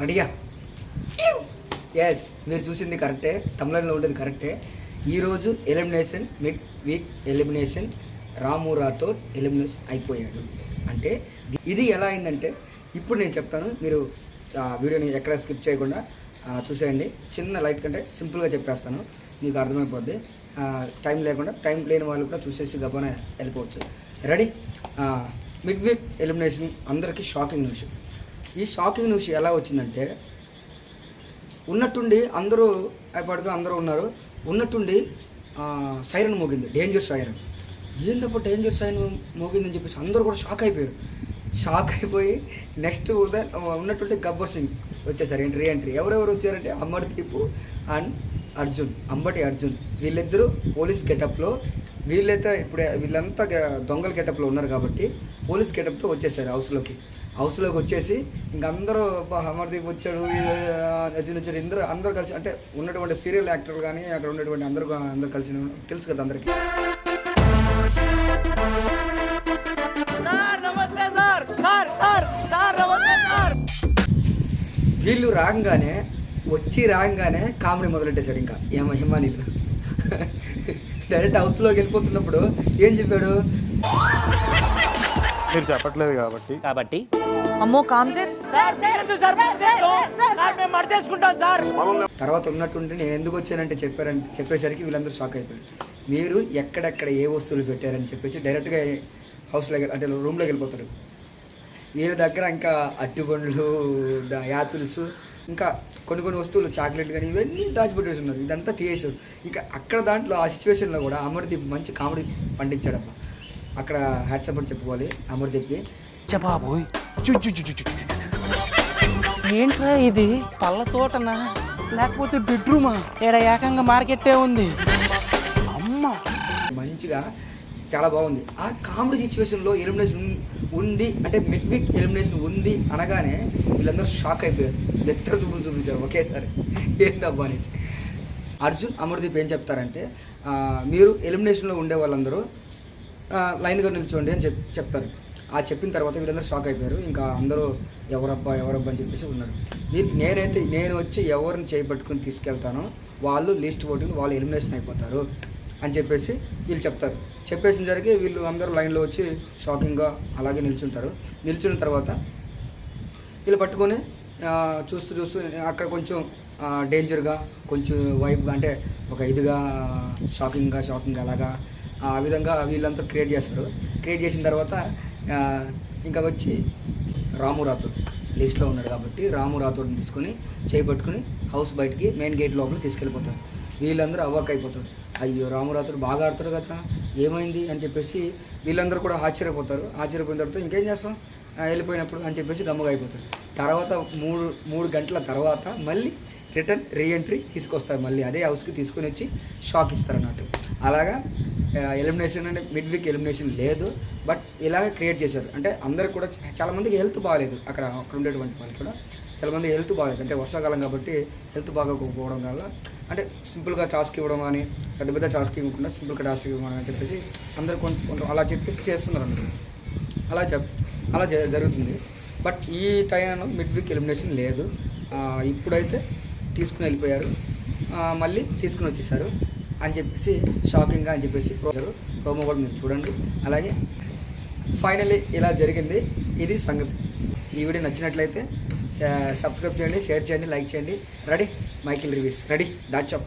రెడీగా? ఎస్, మీరు చూసింది కరెక్టే, తమిళంలో ఉండేది కరెక్టే. ఈరోజు ఎలిమినేషన్, మిడ్ వీక్ ఎలిమినేషన్, రాము రాథోడ్ ఎలిమినేషన్ అయిపోయాడు. అంటే ఇది ఎలా అయిందంటే ఇప్పుడు నేను చెప్తాను, మీరు వీడియోని ఎక్కడ స్కిప్ చేయకుండా చూసేయండి. చిన్న లైట్ కంటే సింపుల్గా చెప్పేస్తాను, మీకు అర్థమైపోద్ది. టైం లేకుండా, టైం లేని వాళ్ళు కూడా చూసేసి గబాన వెళ్ళిపోవచ్చు. రెడీ? మిడ్ వీక్ ఎలిమినేషన్ అందరికీ షాకింగ్ న్యూస్. ఈ షాకింగ్ న్యూస్ ఎలా వచ్చిందంటే, ఉన్నట్టుండి అందరూ అయిపోయాడుగా అందరూ ఉన్నారు, ఉన్నట్టుండి సైరన్ మోగింది, డేంజర్ సైరన్. ఏందప్ప డేంజర్ సైరన్ మోగిందని చెప్పేసి అందరూ కూడా షాక్ అయిపోయారు. షాక్ అయిపోయి నెక్స్ట్ ఉన్నట్టుండి గబ్బర్ సింగ్ వచ్చేసారు, రీఎంట్రీ. ఎవరెవరు వచ్చారంటే అమర్దీప్ అండ్ అర్జున్, అంబటి అర్జున్. వీళ్ళిద్దరూ పోలీస్ గెటప్లో, వీళ్ళంతా దొంగల గెటప్లో ఉన్నారు కాబట్టి పోలీస్ గెటప్తో వచ్చేసారు హౌస్లోకి వచ్చేసి ఇంక అందరూ అమర్దీప్ వచ్చాడు, అర్జున్ వచ్చాడు, అందరూ కలిసి, అంటే ఉన్నటువంటి సీరియల్ యాక్టర్లు కానీ అక్కడ ఉన్నటువంటి అందరూ కలిసి తెలుసు కదా అందరికీ. వీళ్ళు రాగానే కామెడీ మొదలెట్టేశాడు. ఇంకా హిమానీలు డైరెక్ట్ హౌస్లోకి వెళ్ళిపోతున్నప్పుడు ఏం చెప్పాడు, మీరు చెప్పట్లేదు కాబట్టి అమ్మో కామ్జెత్ తర్వాత ఉన్నట్టుండి నేను ఎందుకు వచ్చానంటే చెప్పేసరికి వీళ్ళందరూ షాక్ అయిపోయారు. మీరు ఎక్కడెక్కడ ఏ వస్తువులు పెట్టారని చెప్పేసి డైరెక్ట్గా హౌస్లోకి, అంటే రూమ్లోకి వెళ్ళిపోతారు. వీళ్ళ దగ్గర ఇంకా అట్టిపండ్లు, యాపిల్స్, ఇంకా కొన్ని వస్తువులు, చాక్లెట్ కానీ ఇవన్నీ దాచిపెట్టేసి ఉన్నారు. ఇదంతా తీసేసారు. ఇంకా అక్కడ దాంట్లో ఆ సిచ్యువేషన్లో కూడా అమర్దీప్ మంచి కామెడీ పండించాడబ్బా. అక్కడ హ్యాట్సప్ అని చెప్పుకోవాలి అమర్దీప్కి. బాబోయ్, ఏంట్రా ఇది? పళ్ళ తోటనా లేకపోతే బెడ్రూమా? ఏడ ఏకంగా మార్కెట్టే ఉంది. అమ్మ మంచిగా చాలా బాగుంది. ఆ కామెడీ సిచ్యువేషన్లో ఎలిమినేషన్ ఉంది, అంటే మిడ్ వీక్ ఎలిమినేషన్ ఉంది అనగానే వీళ్ళందరూ షాక్ అయిపోయారు. నెత్తర చూపులు చూపించారు ఒకేసారి, ఏందబ్బా అనేసి. అర్జున్ అమర్దీప్ ఏం చెప్తారంటే, మీరు ఎలిమినేషన్లో ఉండే వాళ్ళందరూ లైన్గా నిల్చోండి అని చెప్తారు. ఆ చెప్పిన తర్వాత వీళ్ళందరూ షాక్ అయిపోయారు. ఇంకా అందరూ ఎవరబ్బా అని చెప్పేసి ఉన్నారు. నేను వచ్చి ఎవరిని చేపట్టుకుని తీసుకెళ్తానో వాళ్ళు లీస్ట్ ఓటింగ్, వాళ్ళు ఎలిమినేషన్ అయిపోతారు అని చెప్పేసి వీళ్ళు చెప్తారు. చెప్పేసిన జరిగి వీళ్ళు అందరూ లైన్లో వచ్చి షాకింగ్గా అలాగే నిల్చున్న తర్వాత వీళ్ళు పట్టుకొని చూస్తూ అక్కడ కొంచెం డేంజర్గా, కొంచెం వైబ్గా, అంటే ఒక ఇదిగా షాకింగ్గా అలాగా ఆ విధంగా వీళ్ళంతా క్రియేట్ చేస్తారు. క్రియేట్ చేసిన తర్వాత ఇంకా వచ్చి రాము రాథోడ్ లిస్ట్లో ఉన్నాడు కాబట్టి రాము రాథోడ్ని తీసుకొని చేపట్టుకుని హౌస్ బయటికి మెయిన్ గేట్ లోపల తీసుకెళ్ళిపోతారు. వీళ్ళందరూ అవాక్ అయిపోతారు. అయ్యో రాము రాథోడ్ బాగా ఆడుతాడు కదా, ఏమైంది అని చెప్పేసి వీళ్ళందరూ కూడా ఆశ్చర్యపోతారు. ఆశ్చర్యపోయిన తర్వాత ఇంకేం చేస్తాం వెళ్ళిపోయినప్పుడు అని చెప్పేసి గమ్మగా అయిపోతారు. తర్వాత మూడు గంటల తర్వాత మళ్ళీ రిటర్న్ రీఎంట్రీ తీసుకొస్తారు. మళ్ళీ అదే హౌస్కి తీసుకొని వచ్చి షాక్ ఇస్తారు అన్నట్టు. అలాగా ఎలిమినేషన్ అంటే మిడ్ వీక్ ఎలిమినేషన్ లేదు, బట్ ఇలాగ క్రియేట్ చేశారు. అంటే అందరికి కూడా చాలామందికి హెల్త్ బాగాలేదు, అక్కడ ఉండేటువంటి వాళ్ళు కూడా చాలామంది హెల్త్ బాగాలేదు. అంటే వర్షాకాలం కాబట్టి హెల్త్ బాగోకపోవడం వల్ల, అంటే సింపుల్గా టాస్క్ ఇవ్వడం కానీ పెద్ద టాస్క్ ఇవ్వకుండా సింపుల్గా టాస్క్ ఇవ్వడం అని చెప్పేసి అందరు కొంచెం అలా చెప్పి చేస్తున్నారు అన్నట్టు. అలా జరుగుతుంది. బట్ ఈ టైంలో మిడ్ వీక్ ఎలిమినేషన్ లేదు. ఇప్పుడైతే తీసుకుని వెళ్ళిపోయారు, మళ్ళీ తీసుకుని వచ్చేసారు అని చెప్పేసి షాకింగ్గా అని చెప్పేసి ప్రోమో కూడా మీరు చూడండి. అలాగే ఫైనల్లీ ఇలా జరిగింది, ఇది సంగతి. ఈ వీడియో నచ్చినట్లయితే సబ్స్క్రైబ్ చేయండి, షేర్ చేయండి, లైక్ చేయండి. రెడీ? Michael reviews ready, దాచప్.